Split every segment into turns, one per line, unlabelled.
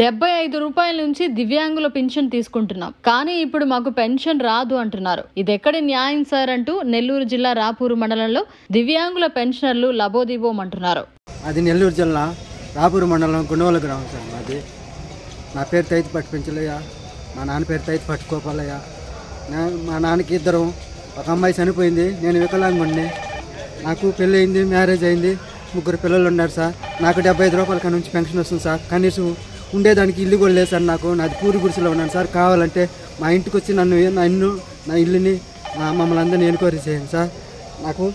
75 రూపాయల నుంచి దివ్యాంగుల పెన్షన్ తీసుకుంటున్నాం, కానీ ఇప్పుడు మాకు పెన్షన్ రాదు అంటున్నారు. ఇదెక్కడి న్యాయం సార్ అంటూ నెల్లూరు జిల్లా రాపూరు మండలంలో దివ్యాంగుల పెన్షనర్లు లబోదిబోమంటున్నారు.
అది నెల్లూరు జిల్లా రాపూరు మండలం గుండవల గ్రామం సార్. మాది నా పేరు తైతి పట్టు పెంచలయ్య, మా నాన్న పేరు తైతి పట్టు కోపాలయ్య. మా నాన్నకి ఇద్దరు, ఒక అమ్మాయి చనిపోయింది, నేను వికలాంగుడిని. నాకు పెళ్ళి అయింది, మ్యారేజ్ అయింది, 3 పిల్లలు ఉన్నారు సార్. నాకు 75 రూపాయల కాడ నుంచి పెన్షన్ వస్తుంది సార్. కనీసం ఉండేదానికి ఇల్లు కూడా లేదు సార్. నాది పూరి గుడిసెలో ఉన్నాను సార్. కావాలంటే మా ఇంటికి వచ్చి నా ఇల్లుని మమ్మల్ని అందరినీ ఎన్క్వైరీ చేయండి సార్. నాకు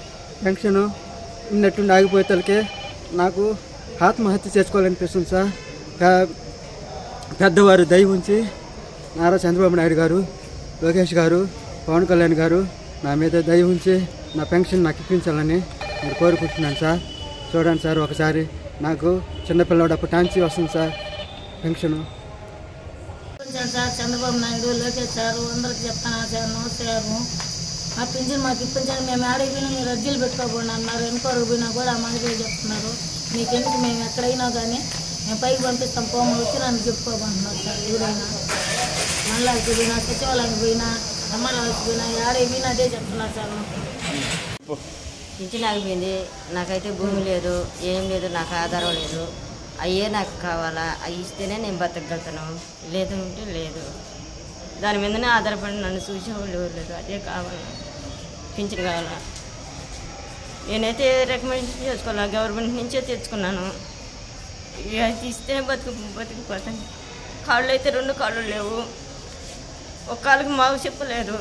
పెన్షన్ ఉన్నట్టుండి ఆగిపోయేతలకే నాకు ఆత్మహత్య చేసుకోవాలనిపిస్తుంది సార్. పెద్దవారు దయ ఉంచి నారా చంద్రబాబు నాయుడు గారు, లోకేష్ గారు, పవన్ కళ్యాణ్ గారు నా మీద దయ ఉంచి నా పెన్షన్ నాకు ఇప్పించాలని నేను కోరుకుంటున్నాను సార్. చూడండి సార్, ఒకసారి నాకు చిన్నపిల్లవాడు అప్పుడు టాన్సీ వస్తుంది sir pension.
Sir Chandrababu Naidu, Lokesh sir అందరికి చెప్తాను సార్, నమస్కారం. ఆ పింఛన్ మాకు ఇప్పించాలి. మేము ఆడికి పోయినా మీరు అర్జీలు పెట్టుకోకుండా అన్నారు. ఎన్నికోరు పోయినా కూడా ఆ మహిళలు చెప్తున్నారు, మీకెందుకు మేము ఎక్కడైనా కానీ మేము పైకి పంపిస్తాం, పోమ వచ్చి నన్ను చెప్పుకోమంటున్నారు సార్. ఎవరైనా మళ్ళాకి పోయినా, సచివాలయానికి పోయినా, అమ్మరావుకి పోయినా, ఆడికి పోయినా అదే చెప్తున్నారు సార్.
పింఛన్ ఆగిపోయింది, నాకైతే భూమి లేదు, ఏం లేదు, నాకు ఆధారం లేదు. అయ్యే నాకు కావాలా, అవి ఇస్తేనే నేను బతకగలుగుతాను, లేదంటే లేదు. దాని మీదనే ఆధారపడి నన్ను చూసేవాళ్ళు ఎవరు లేదు. అదే కావాలా, పింఛన్ కావాలా. నేనైతే రికమెండ్ చేసుకోవాలా, గవర్నమెంట్ నుంచే తెచ్చుకున్నాను. అది ఇస్తేనే బతికిపోతాను. కాళ్ళు అయితే 2 కాళ్ళు లేవు, ఒక కాళ్ళకి మాకు చెప్పలేదు.